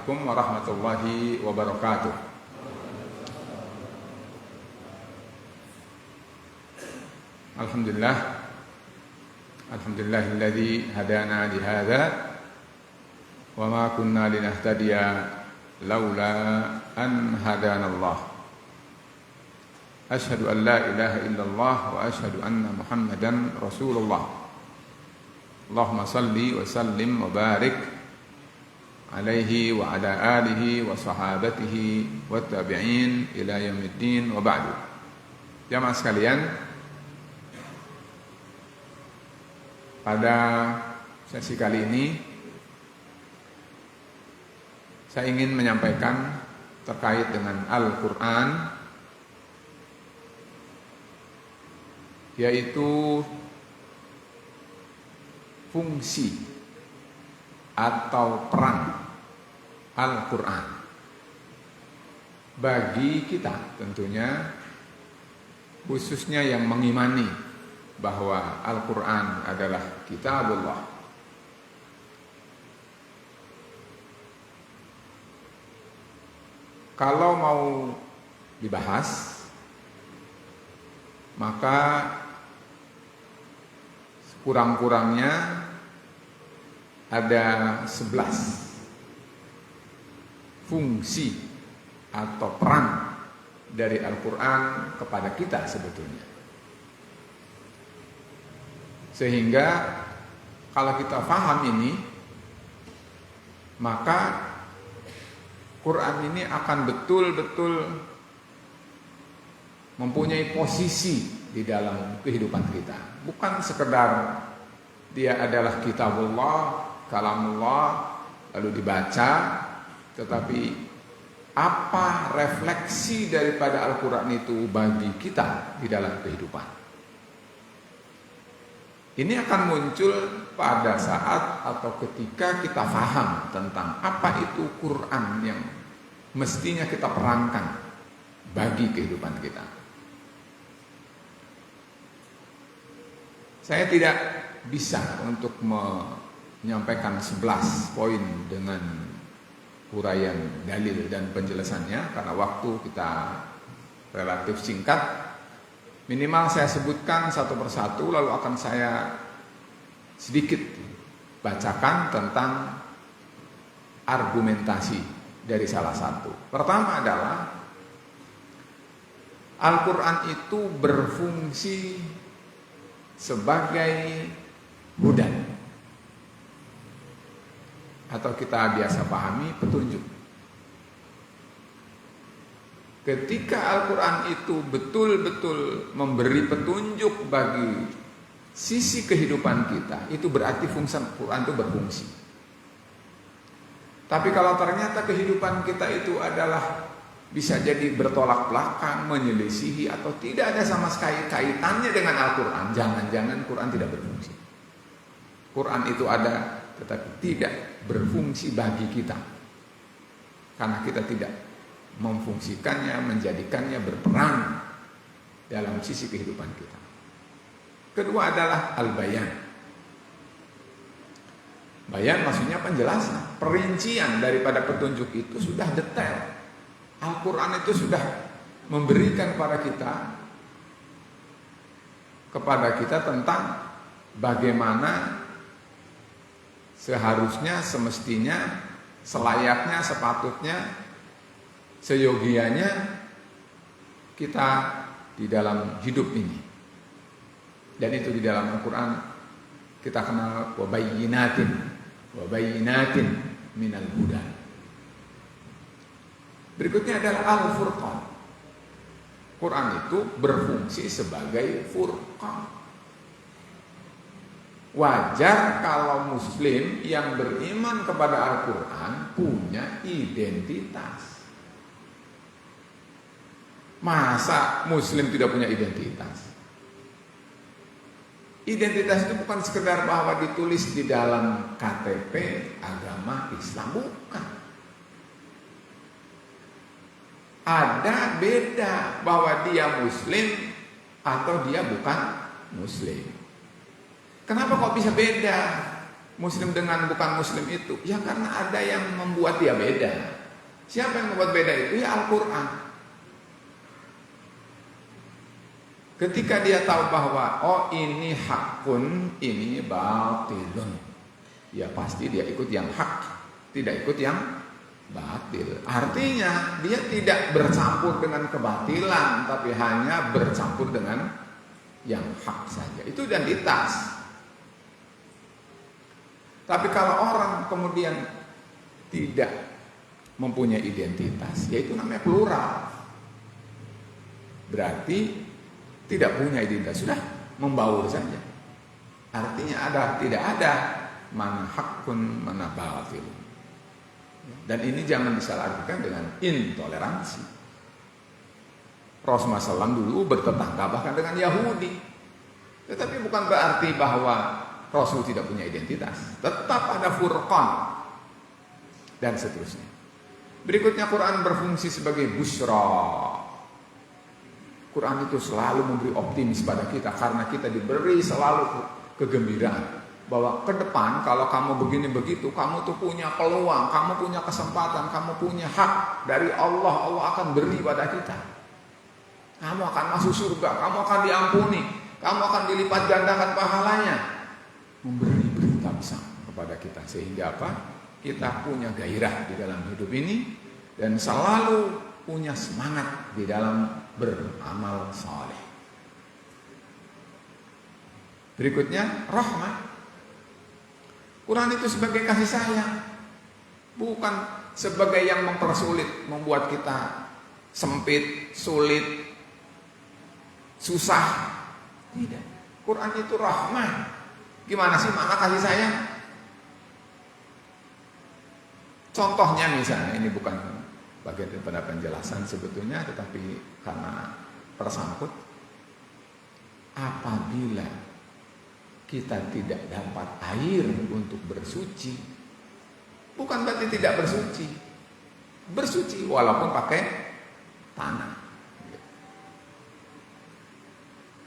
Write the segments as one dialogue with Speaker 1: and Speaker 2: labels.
Speaker 1: Assalamualaikum warahmatullahi wabarakatuh. Alhamdulillah, alhamdulillahilladzi hadana li hadza wa ma kunna linahtadiya laula an hadanallah. Asyhadu an la ilaha illallah wa asyhadu anna Muhammadan Rasulullah. Allahumma salli wa sallim wa barik alaihi wa ala alihi wa sahabatihi wa tabi'in ila yaumiddin wa ba'du. Jamaah sekalian, pada sesi kali ini saya ingin menyampaikan terkait dengan Al-Quran, yaitu fungsi atau peran Al-Quran bagi kita, tentunya khususnya yang mengimani bahwa Al-Quran adalah kitabullah. Kalau mau dibahas, maka kurang-kurangnya ada 11 fungsi atau peran dari Al-Quran kepada kita sebetulnya. Sehingga kalau kita paham ini, maka Quran ini akan betul-betul mempunyai posisi di dalam kehidupan kita. Bukan sekedar dia adalah kitabullah, kalamullah, lalu dibaca, tetapi apa refleksi daripada Al-Quran itu bagi kita di dalam kehidupan. Ini akan muncul pada saat atau ketika kita paham tentang apa itu Quran yang mestinya kita perankan bagi kehidupan kita. Saya tidak bisa untuk menyampaikan 11 poin dengan uraian dalil dan penjelasannya karena waktu kita relatif singkat. Minimal saya sebutkan satu persatu, lalu akan saya sedikit bacakan tentang argumentasi dari salah satu. Pertama adalah Al-Quran itu berfungsi sebagai hudan, atau kita biasa pahami petunjuk. Ketika Al-Quran itu betul-betul memberi petunjuk bagi sisi kehidupan kita, itu berarti fungsi Al-Quran itu berfungsi. Tapi kalau ternyata kehidupan kita itu adalah bisa jadi bertolak belakang, menyelisihi, atau tidak ada sama sekali kaitannya dengan Al-Quran, jangan-jangan Quran tidak berfungsi. Quran itu ada, tetapi tidak berfungsi bagi kita, karena kita tidak memfungsikannya, menjadikannya berperan dalam sisi kehidupan kita. Kedua adalah al-bayan. Bayan maksudnya penjelasan, perincian daripada petunjuk itu sudah detail. Al-Quran itu sudah memberikan kepada kita tentang bagaimana seharusnya, semestinya, selayaknya, sepatutnya, seyogianya kita di dalam hidup ini. Dan itu di dalam Al-Quran kita kenal wabayyinatin minal huda. Berikutnya adalah Al-Furqan. Quran itu berfungsi sebagai furqan. Wajar kalau Muslim yang beriman kepada Al-Quran punya identitas. Masa Muslim tidak punya identitas? Identitas itu bukan sekedar bahwa ditulis di dalam KTP agama Islam, bukan. Ada beda bahwa dia Muslim atau dia bukan Muslim. Kenapa kok bisa beda? Muslim dengan bukan Muslim itu? Ya karena ada yang membuat dia beda. Siapa yang membuat beda itu? Ya Al-Quran. Ketika dia tahu bahwa oh ini hakun, ini batilun, ya pasti dia ikut yang hak, tidak ikut yang batil. Artinya dia tidak bercampur dengan kebatilan, tapi hanya bercampur dengan yang hak saja. Itu identitas. Tapi kalau orang kemudian tidak mempunyai identitas, yaitu namanya plural, berarti tidak punya identitas, sudah membaur saja. Artinya tidak ada mana hakun, mana batil. Dan ini jangan disalahartikan dengan intoleransi. Rasulullah SAW dulu bertetangga bahkan dengan Yahudi. Tetapi bukan berarti bahwa Rasul tidak punya identitas. Tetap ada furqan dan seterusnya. Berikutnya Quran berfungsi sebagai busyra. Quran itu selalu memberi optimis pada kita karena kita diberi selalu kegembiraan bahwa ke depan kalau kamu begini begitu, kamu tuh punya peluang, kamu punya kesempatan, kamu punya hak dari Allah. Allah akan beri pada kita. Kamu akan masuk surga, kamu akan diampuni, kamu akan dilipat gandakan pahalanya. Memberi berita besar kepada kita sehingga apa? Kita punya gairah di dalam hidup ini dan selalu punya semangat di dalam beramal saleh. Berikutnya rahmat. Quran itu sebagai kasih sayang, bukan sebagai yang mempersulit, membuat kita sempit, sulit, susah. Tidak. Quran itu rahmat. Gimana sih makna kasih sayang? Contohnya misalnya, ini bukan bagian daripada penjelasan sebetulnya, tetapi karena tersangkut. Apabila kita tidak dapat air untuk bersuci, bukan berarti tidak bersuci. Bersuci walaupun pakai tanah.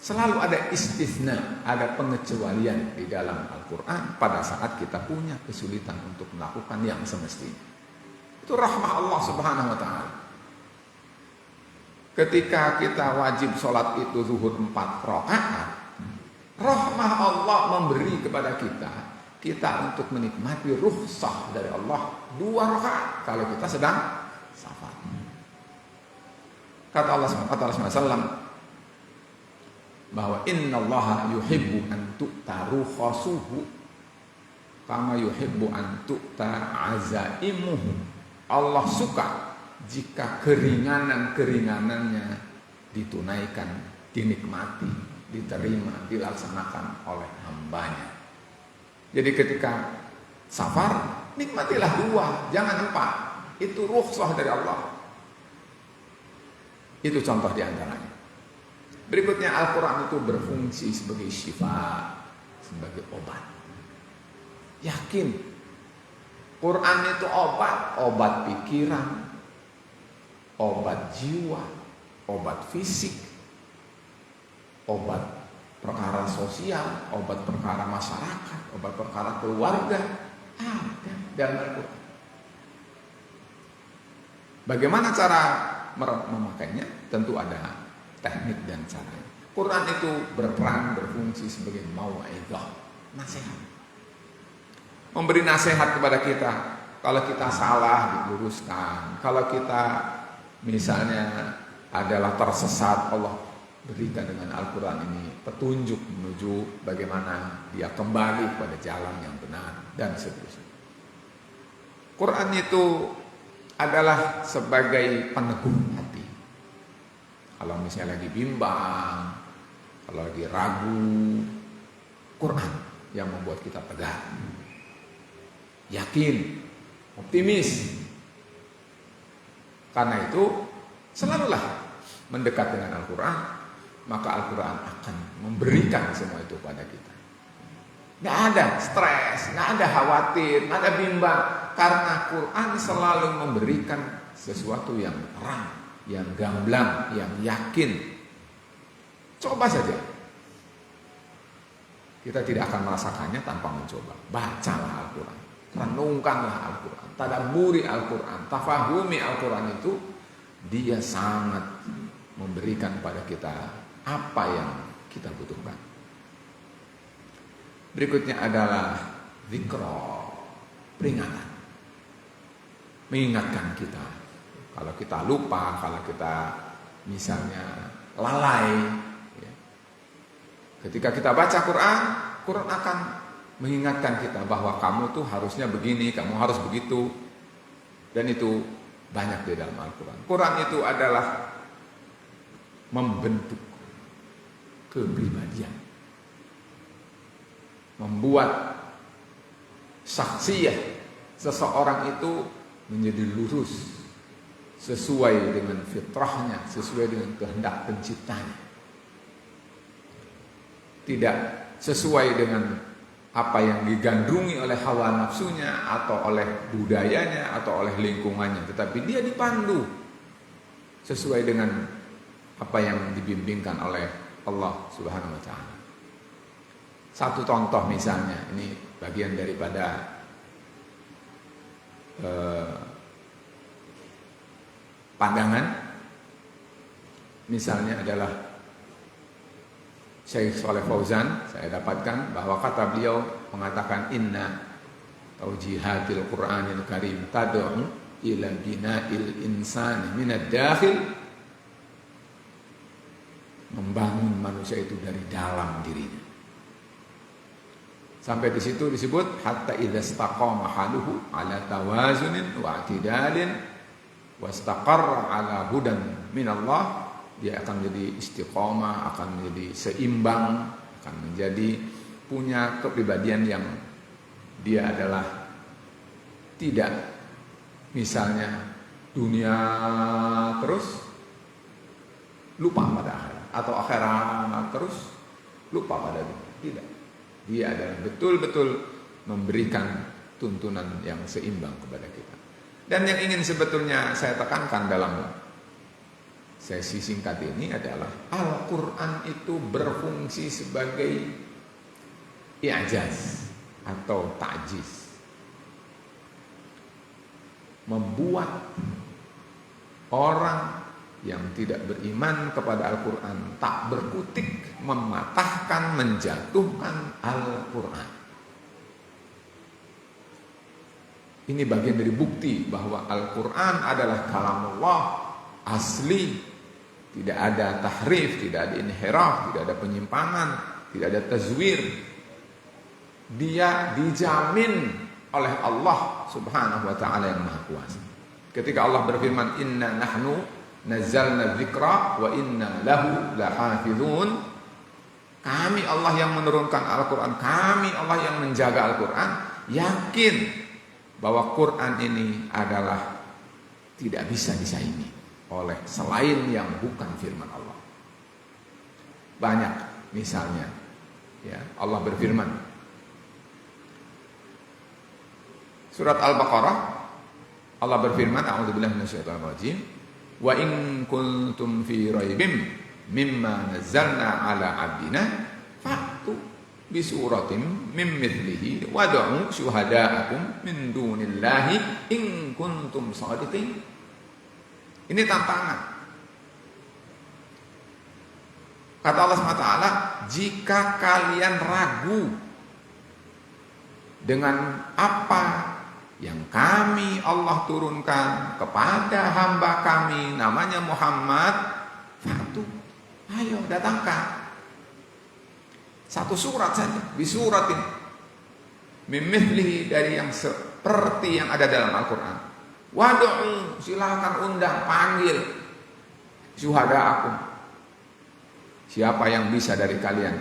Speaker 1: Selalu ada istisna, ada pengecualian di dalam Al-Quran pada saat kita punya kesulitan untuk melakukan yang semestinya. Itu rahmah Allah Subhanahu wa ta'ala. Ketika kita wajib sholat itu zuhur 4 rakaat, rahmah Allah memberi kepada kita untuk menikmati rukhsah dari Allah 2 rakaat kalau kita sedang safar. Kata Allah SAW bahwa innallaha yuhibbu an tu'ta rukhasuhu kama yuhibbu an tu'ta azaimuhu. Allah suka jika keringanan-keringanannya ditunaikan, dinikmati, diterima, dilaksanakan oleh hambanya. Jadi ketika safar, nikmatilah 2, jangan 4. Itu rukhsah dari Allah. Itu contoh diantaranya. Berikutnya Al-Quran itu berfungsi sebagai syifa, sebagai obat. Yakin Quran itu obat pikiran, obat jiwa, obat fisik, obat perkara sosial, obat perkara masyarakat, obat perkara keluarga, ada dalam Al-Quran. Bagaimana cara memakainya? Tentu ada teknik dan cara. Quran itu berperan, berfungsi sebagai mau'izah, nasihat. Memberi nasihat kepada kita. Kalau kita salah, diluruskan. Kalau kita misalnya adalah tersesat, Allah berikan dengan Al-Quran ini petunjuk menuju bagaimana dia kembali pada jalan yang benar dan seterusnya. Quran itu adalah sebagai peneguh hati. Kalau misalnya lagi bimbang, kalau lagi ragu, Quran yang membuat kita tegar, yakin, optimis. Karena itu selalulah mendekat dengan Al-Quran, maka Al-Quran akan memberikan semua itu pada kita. Nggak ada stres, nggak ada khawatir, nggak ada bimbang, karena Quran selalu memberikan sesuatu yang terang, yang gamblang, yang yakin. Coba saja. Kita tidak akan merasakannya tanpa mencoba. Bacalah Al-Quran, renungkanlah Al-Quran, tadabburi Al-Quran, tafahumi Al-Quran itu dia sangat memberikan pada kita apa yang kita butuhkan. Berikutnya adalah zikra, peringatan. Mengingatkan kita. Kalau kita lupa, kalau kita misalnya lalai, ya. Ketika kita baca Quran, Quran akan mengingatkan kita bahwa kamu tuh harusnya begini, kamu harus begitu. Dan itu banyak di dalam Al-Quran. Quran itu adalah membentuk kepribadian, membuat saksiyah seseorang itu menjadi lurus sesuai dengan fitrahnya, sesuai dengan kehendak penciptanya, tidak sesuai dengan apa yang digandrungi oleh hawa nafsunya atau oleh budayanya atau oleh lingkungannya, tetapi dia dipandu sesuai dengan apa yang dibimbingkan oleh Allah Subhanahu wa taala. Satu contoh misalnya, ini bagian daripada pandangan, misalnya adalah Syekh Shalih Fauzan, saya dapatkan bahwa kata beliau mengatakan inna taujihatil Qur'anil Karim tad'u ila bina'il insani minad dakhil, membangun manusia itu dari dalam dirinya. Sampai di situ disebut hatta idza istaqama haluhu ala tawazunin wa i'tidalin wastaqarra ala hudan minallah, dia akan menjadi istiqomah, akan menjadi seimbang, akan menjadi punya kepribadian yang dia adalah tidak misalnya dunia terus lupa pada akhirat, atau akhirat terus lupa pada dunia. Tidak, dia adalah betul-betul memberikan tuntunan yang seimbang kepada kita. Dan yang ingin sebetulnya saya tekankan dalam sesi singkat ini adalah Al-Quran itu berfungsi sebagai i'jaz atau ta'jiz, membuat orang yang tidak beriman kepada Al-Quran tak berkutik, mematahkan, menjatuhkan Al-Quran. Ini bagian dari bukti bahwa Al-Quran adalah kalamullah asli, tidak ada tahrif, tidak ada inhiraf, tidak ada penyimpangan, tidak ada tazwir. Dia dijamin oleh Allah Subhanahu wa taala yang Maha Kuasa. Ketika Allah berfirman, "Inna nahnu nazzalna dzikra wa inna lahu lahafizun." Kami Allah yang menurunkan Al-Quran, kami Allah yang menjaga Al-Quran. Yakin bahwa Quran ini adalah tidak bisa disaingi oleh selain yang bukan firman Allah. Banyak misalnya, ya, Allah berfirman surat Al-Baqarah, Allah berfirman, a'udzubillahi minasyaitonir rajim, wa in kuntum fi raibim mimma nazzalna ala abdina fa'tu bi suratin min mithlihi wad'u syuhada'akum min dunillahi in kuntum shadiqin. Ini tantangan. Kata Allah SWT, jika kalian ragu dengan apa yang kami Allah turunkan kepada hamba kami namanya Muhammad, fatu, ayo datangkan satu surat saja, bisuratin mimithlihi, dari yang seperti yang ada dalam Al-Quran. Wadu'u, silakan undang, panggil syuhada'akum, siapa yang bisa dari kalian,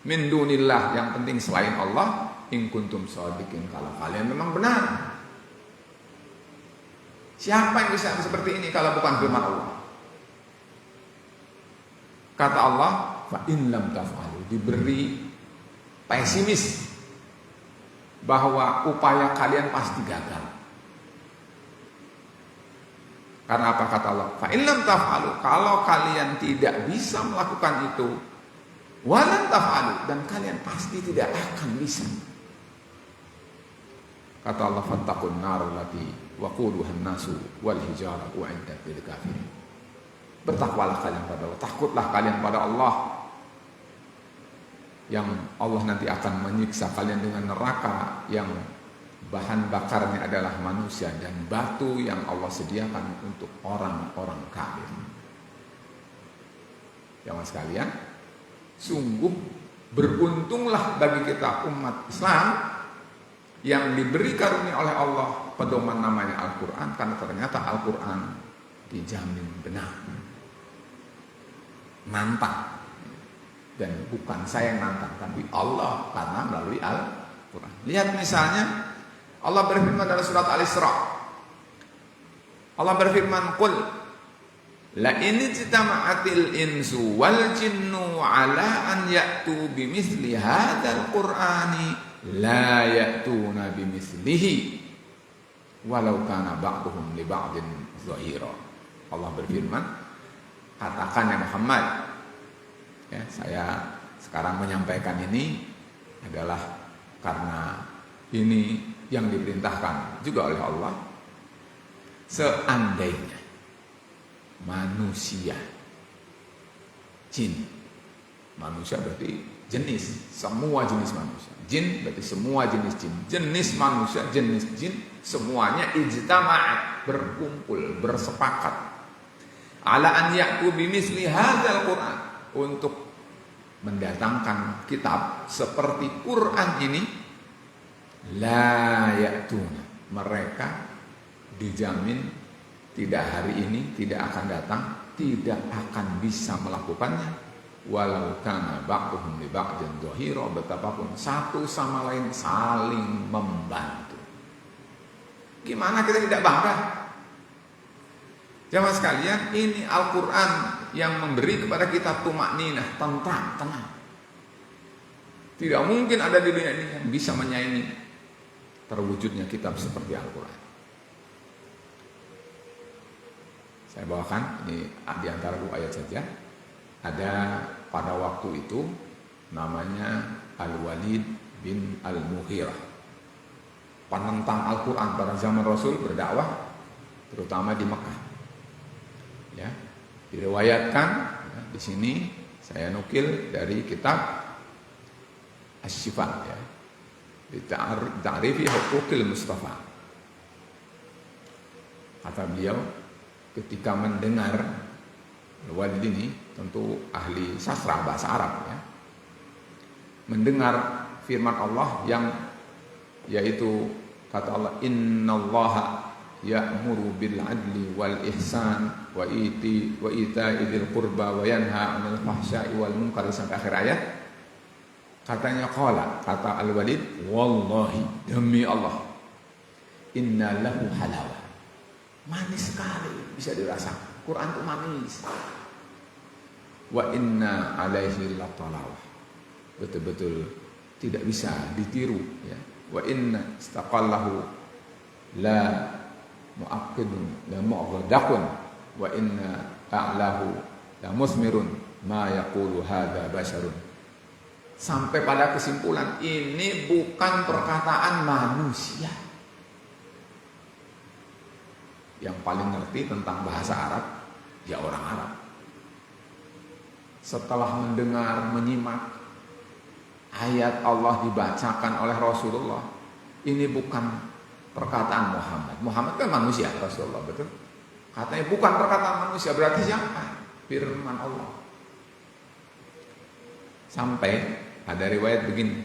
Speaker 1: min dunillah, yang penting selain Allah, in kuntum shadiqin, kalau kalian memang benar. Siapa yang bisa seperti ini kalau bukan firman Allah? Kata Allah, fa in lam taf'alu, diberi pesimis bahwa upaya kalian pasti gagal. Karena apa kata Allah? Fa in lam taf'alu, kalau kalian tidak bisa melakukan itu, Walan taf'alu, dan kalian pasti tidak akan bisa. Kata Allah, fattaqun nar allati waquduha an-nasu wal hijarah u'iddat lil kafirin. Bertakwalah kalian pada Allah, takutlah kalian pada Allah, yang Allah nanti akan menyiksa kalian dengan neraka yang bahan bakarnya adalah manusia dan batu yang Allah sediakan untuk orang-orang kafir. Jamaah sekalian, sungguh beruntunglah bagi kita umat Islam yang diberi karunia oleh Allah pedoman namanya Al-Quran, karena ternyata Al-Quran dijamin benar. Nantang, dan bukan saya yang nantang, tapi Allah, karena melalui Al-Quran. Lihat misalnya Allah berfirman dalam surat Al-Isra. Allah berfirman, qul la in ijtama'atil insu wal jinnu ala an ya'tu bimithli hadzal qur'ani la ya'tuna bimithlihi walau kana ba'duhum li ba'din zahira. Allah berfirman, katakan ya Muhammad, ya, saya sekarang menyampaikan ini adalah karena ini yang diperintahkan juga oleh Allah. Seandainya manusia, jin, manusia berarti jenis, semua jenis manusia, jin berarti semua jenis jin, jenis manusia, jenis jin, semuanya ijtama'at, berkumpul, bersepakat, ala an ya'tu bimithli hadzal Qur'an, untuk mendatangkan kitab seperti Quran ini, la ya'tuna, mereka dijamin tidak hari ini, tidak akan datang, tidak akan bisa melakukannya, walau kana ba'duhum li ba'din dhahira, betapapun satu sama lain saling membantu. Gimana kita tidak bangga? Jamaah sekalian, ini Al-Quran yang memberi kepada kita tumakninah, tentram, tenang. Tidak mungkin ada di dunia ini yang bisa menyaingi terwujudnya kitab seperti Al-Quran. Saya bawakan ini di antara 2 ayat saja. Ada pada waktu itu namanya Al-Walid bin Al-Mughirah, penentang Al-Quran pada zaman Rasul berdakwah, terutama di Mekah. Ya, diriwayatkan ya, di sini saya nukil dari kitab Asy-Syifa, ya, di Ta'rifi Huquqil Mustafa. Kata beliau, ketika mendengar Al-Walid ini, tentu ahli sastra bahasa Arab, ya, mendengar firman Allah yang yaitu kata Allah, innallaha ya'muru bil adli wal ihsan wa ita'i dzil qurba wa yanha 'anil fahsya'i wal munkar, sampai akhir ayat. Katanya qala, kata Al-Walid, wallahi, demi Allah, inna lahu halawah, manis sekali, bisa dirasakan. Quran itu manis. Wa inna alaihi latalawah, betul-betul tidak bisa ditiru, ya. Wa inna istaqallahu la mu'aqqidun la mu'ghadakun wa inna a'lahu la musmirun ma yaqulu hadza basharun. Sampai pada kesimpulan, ini bukan perkataan manusia. Yang paling ngerti tentang bahasa Arab ya orang Arab. Setelah mendengar, menyimak ayat Allah dibacakan oleh Rasulullah, ini bukan perkataan Muhammad. Muhammad kan manusia, Rasulullah, betul? Katanya bukan perkataan manusia, berarti siapa? Firman Allah. Sampai ada riwayat begini,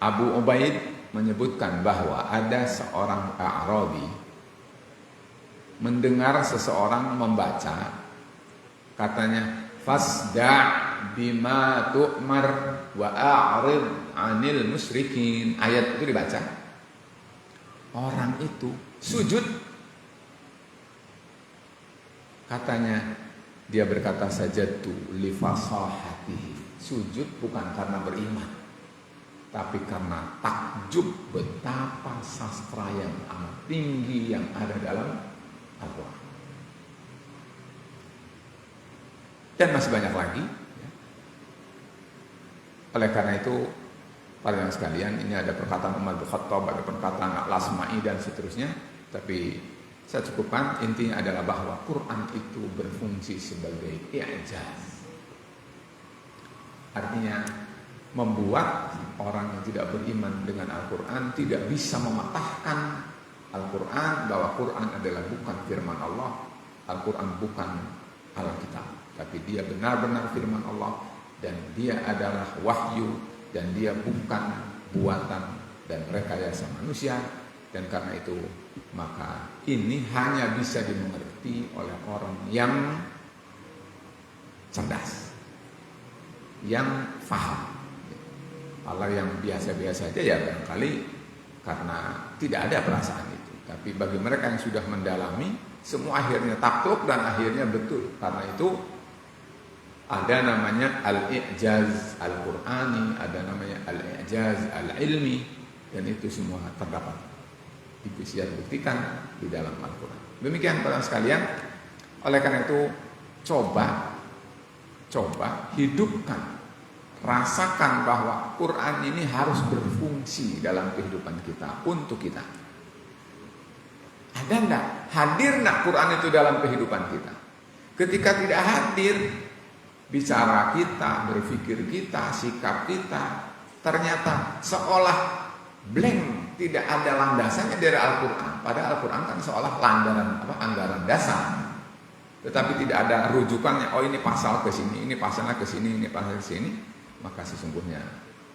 Speaker 1: Abu Ubaid menyebutkan bahwa ada seorang A'rabi mendengar seseorang membaca, katanya, fasda' bima tu'mar wa a'rid 'anil musyrikin. Ayat itu dibaca, orang itu sujud, katanya, dia berkata sajadtu li fasahatihi, sujud bukan karena beriman, tapi karena takjub betapa sastra yang amat tinggi yang ada dalam Al-Quran. Dan masih banyak lagi, ya. Oleh karena itu, para yang sekalian, ini ada perkataan Umar bin Khattab, ada perkataan Al-Asma'i dan seterusnya. Tapi saya cukupkan, intinya adalah bahwa Quran itu berfungsi sebagai i'jaz. Artinya membuat orang yang tidak beriman dengan Al-Quran tidak bisa mematahkan Al-Quran, bahwa Quran adalah bukan firman Allah, Al-Quran bukan Alkitab, tapi dia benar-benar firman Allah, dan dia adalah wahyu, dan dia bukan buatan dan rekayasa manusia. Dan karena itu maka ini hanya bisa dimengerti oleh orang yang cerdas, yang faham. Kalau yang biasa-biasa aja ya barangkali karena tidak ada perasaan itu. Tapi bagi mereka yang sudah mendalami, semua akhirnya takluk dan akhirnya betul. Karena itu ada namanya al-i'jaz al-Qur'ani, ada namanya al-i'jaz al-ilmi, dan itu semua terdapat, bisa dibuktikan di dalam Al-Quran. Demikian para sekalian. Oleh karena itu coba hidupkan, rasakan bahwa Quran ini harus berfungsi dalam kehidupan kita, untuk kita. Ada enggak? Hadir enggak Quran itu dalam kehidupan kita? Ketika tidak hadir, bicara kita, berpikir kita, sikap kita ternyata seolah blank, tidak ada landasannya dari Al-Quran. Padahal Al-Quran kan seolah anggaran dasar, tetapi tidak ada rujukannya. Oh, ini pasal ke sini, ini pasalnya ke sini, ini pasal ke sini. Maka sesungguhnya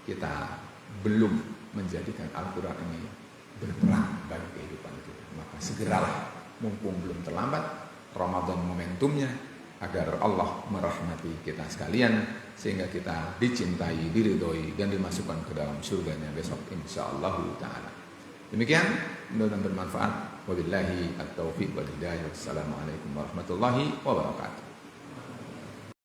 Speaker 1: kita belum menjadikan Al-Quran ini berperan bagi kehidupan kita. Maka segeralah, mumpung belum terlambat, Ramadan momentumnya, agar Allah merahmati kita sekalian, sehingga kita dicintai, diridhoi, dan dimasukkan ke dalam surganya besok insyaallah ta'ala. Demikian, mudah-mudahan bermanfaat. Wabillahi at-taufiq wal hidayah. Wassalamualaikum warahmatullahi wabarakatuh.